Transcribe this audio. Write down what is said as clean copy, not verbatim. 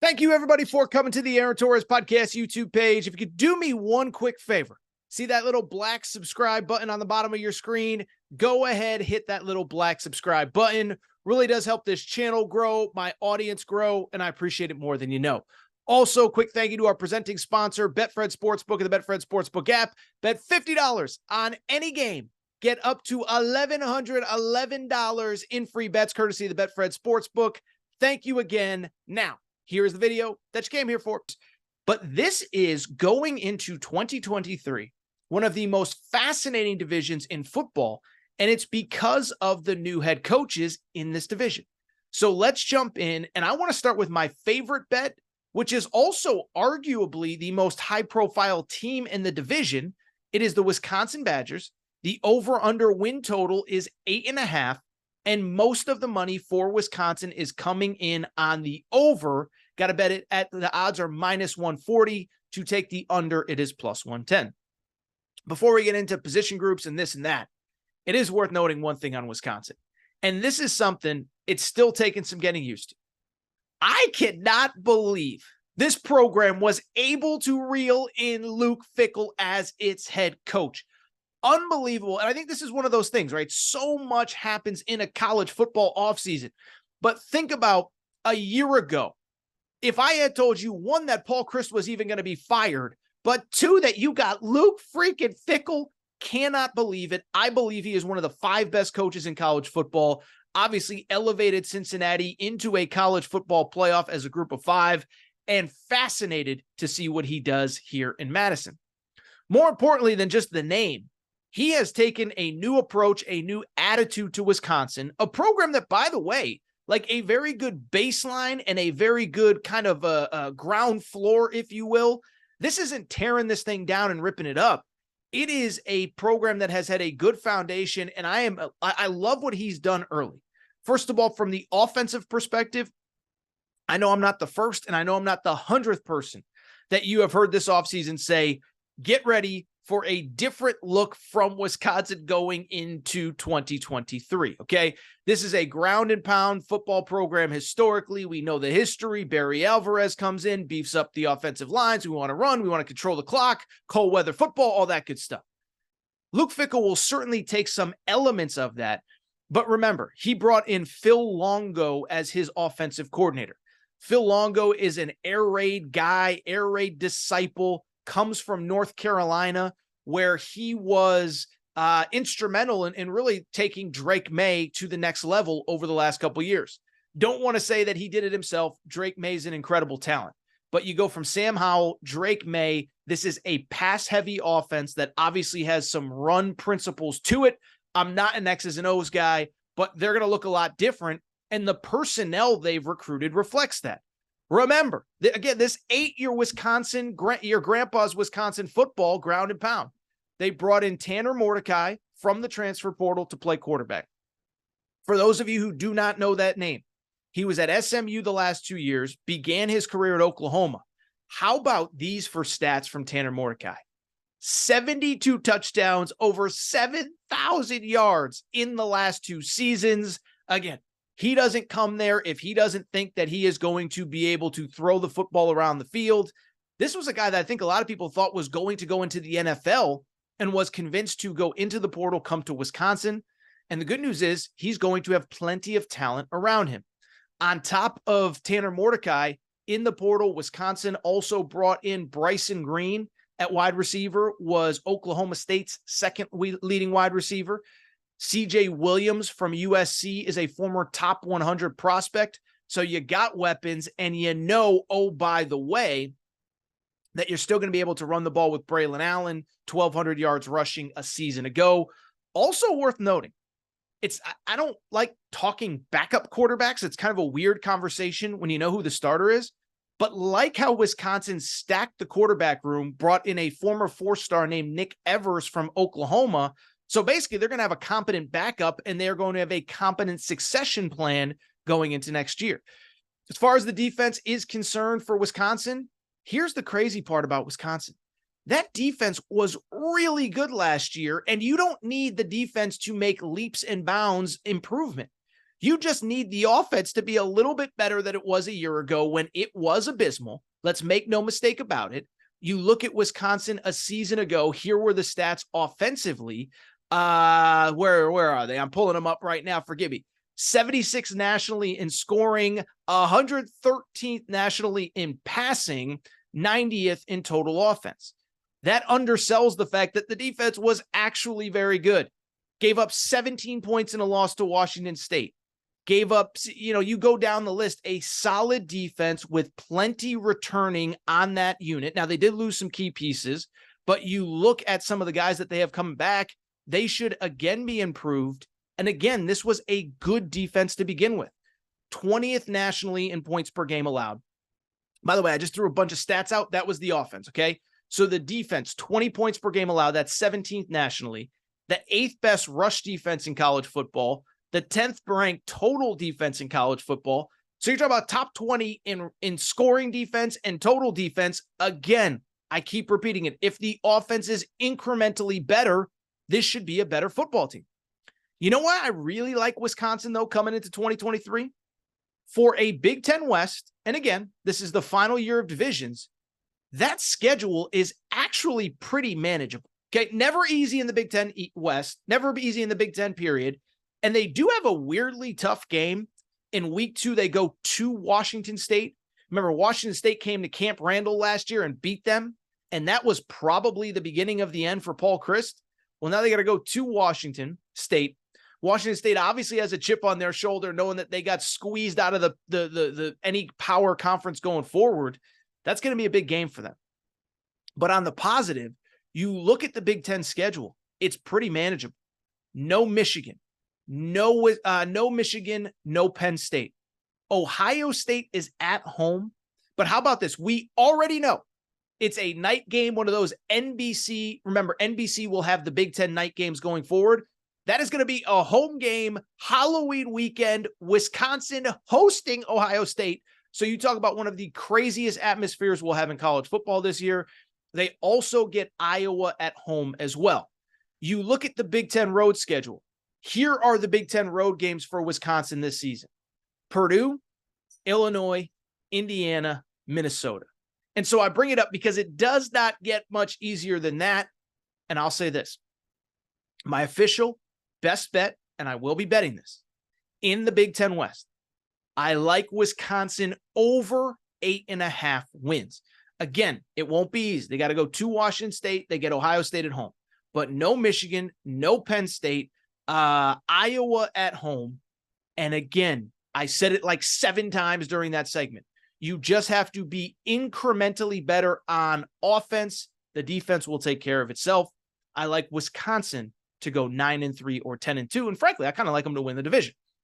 Thank you, everybody, for coming to the Aaron Torres Podcast YouTube page. If you could do me one quick favor, see that little black subscribe button on the bottom of your screen? Go ahead, hit that little black subscribe button. Really does help this channel grow, my audience grow, and I appreciate it more than you know. Also, quick thank you to our presenting sponsor, Betfred Sportsbook and the Betfred Sportsbook app. Bet $50 on any game. Get up to $1,111 in free bets courtesy of the Betfred Sportsbook. Thank you again. Now, here's the video that you came here for. But this is going into 2023, one of the most fascinating divisions in football, and it's because of the new head coaches in this division. So let's jump in, and I want to start with my favorite bet, which is also arguably the most high-profile team in the division. It is the Wisconsin Badgers. The over-under win total is 8.5. And most of the money for Wisconsin is coming in on the over. Got to bet it at the odds are minus 140. To take the under, it is plus 110. Before we get into position groups and this and that, it is worth noting one thing on Wisconsin. And this is something it's still taking some getting used to. I cannot believe this program was able to reel in Luke Fickell as its head coach. Unbelievable. And I think this is one of those things, right? So much happens in a college football offseason. But think about a year ago. If I had told you, one, that Paul Chryst was even going to be fired, but two, that you got Luke freaking Fickell, cannot believe it. I believe he is one of the 5 best coaches in college football. Obviously elevated Cincinnati into a college football playoff as a group of 5, and fascinated to see what he does here in Madison. More importantly than just the name, he has taken a new approach, a new attitude to Wisconsin, a program that, by the way, like a very good baseline and a very good kind of a ground floor, if you will. This isn't tearing this thing down and ripping it up. It is a program that has had a good foundation, and I love what he's done early. First of all, from the offensive perspective, I know I'm not the first, and I know I'm not the 100th person that you have heard this offseason say, get ready for a different look from Wisconsin going into 2023, okay? This is a ground and pound football program historically. We know the history. Barry Alvarez comes in, beefs up the offensive lines. We want to run. We want to control the clock, cold weather football, all that good stuff. Luke Fickell will certainly take some elements of that, but remember, he brought in Phil Longo as his offensive coordinator. Phil Longo is an air raid guy, air raid disciple, comes from North Carolina, where he was instrumental in really taking Drake May to the next level over the last couple of years. Don't want to say that he did it himself. Drake May is an incredible talent. But you go from Sam Howell, Drake May, this is a pass-heavy offense that obviously has some run principles to it. I'm not an X's and O's guy, but they're going to look a lot different, and the personnel they've recruited reflects that. Remember, again, this 8-year Wisconsin, your grandpa's Wisconsin football, ground and pound. They brought in Tanner Mordecai from the transfer portal to play quarterback. For those of you who do not know that name, he was at SMU the last 2 years, began his career at Oklahoma. How about these for stats from Tanner Mordecai? 72 touchdowns, over 7,000 yards in the last 2 seasons. Again, he doesn't come there if he doesn't think that he is going to be able to throw the football around the field. This was a guy that I think a lot of people thought was going to go into the NFL and was convinced to go into the portal, come to Wisconsin. And the good news is he's going to have plenty of talent around him. On top of Tanner Mordecai in the portal, Wisconsin also brought in Bryson Green at wide receiver, was Oklahoma State's second leading wide receiver. CJ Williams from USC is a former top 100 prospect. So you got weapons, and you know, oh, by the way, that you're still going to be able to run the ball with Braylon Allen, 1,200 yards rushing a season ago. Also worth noting, I don't like talking backup quarterbacks. It's kind of a weird conversation when you know who the starter is. But like how Wisconsin stacked the quarterback room, brought in a former 4-star named Nick Evers from Oklahoma. So basically, they're going to have a competent backup, and they're going to have a competent succession plan going into next year. As far as the defense is concerned for Wisconsin, here's the crazy part about Wisconsin. That defense was really good last year, and you don't need the defense to make leaps and bounds improvement. You just need the offense to be a little bit better than it was a year ago when it was abysmal. Let's make no mistake about it. You look at Wisconsin a season ago, here were the stats offensively. Where are they? I'm pulling them up right now. Forgive me. 76 nationally in scoring, 113th nationally in passing, 90th in total offense. That undersells the fact that the defense was actually very good. Gave up 17 points in a loss to Washington State. Gave up, you go down the list, a solid defense with plenty returning on that unit. Now, they did lose some key pieces, but you look at some of the guys that they have coming back, they should again be improved. And again, this was a good defense to begin with. 20th nationally in points per game allowed. By the way, I just threw a bunch of stats out. That was the offense, okay? So the defense, 20 points per game allowed. That's 17th nationally. The 8th best rush defense in college football. The 10th ranked total defense in college football. So you're talking about top 20 in scoring defense and total defense. Again, I keep repeating it. If the offense is incrementally better, this should be a better football team. You know why I really like Wisconsin, though, coming into 2023? For a Big Ten West, and again, this is the final year of divisions, that schedule is actually pretty manageable. Okay, never easy in the Big Ten West, never easy in the Big Ten period. And they do have a weirdly tough game. In week 2, they go to Washington State. Remember, Washington State came to Camp Randall last year and beat them. And that was probably the beginning of the end for Paul Chryst. Well, now they got to go to Washington State. Washington State obviously has a chip on their shoulder, knowing that they got squeezed out of the any power conference going forward. That's going to be a big game for them. But on the positive, you look at the Big Ten schedule, it's pretty manageable. No Michigan. No Michigan, no Penn State. Ohio State is at home. But how about this? We already know it's a night game, one of those NBC. Remember, NBC will have the Big Ten night games going forward. That is going to be a home game, Halloween weekend, Wisconsin hosting Ohio State. So you talk about one of the craziest atmospheres we'll have in college football this year. They also get Iowa at home as well. You look at the Big Ten road schedule. Here are the Big Ten road games for Wisconsin this season: Purdue, Illinois, Indiana, Minnesota. And so I bring it up because it does not get much easier than that. And I'll say this: my official best bet, and I will be betting this, in the Big Ten West, I like Wisconsin over 8.5 wins. Again, it won't be easy. They got to go to Washington State. They get Ohio State at home. But no Michigan, no Penn State, Iowa at home. And again, I said it like 7 times during that segment. You just have to be incrementally better on offense. The defense will take care of itself. I like Wisconsin to go 9-3 or 10-2. And frankly, I kind of like them to win the division.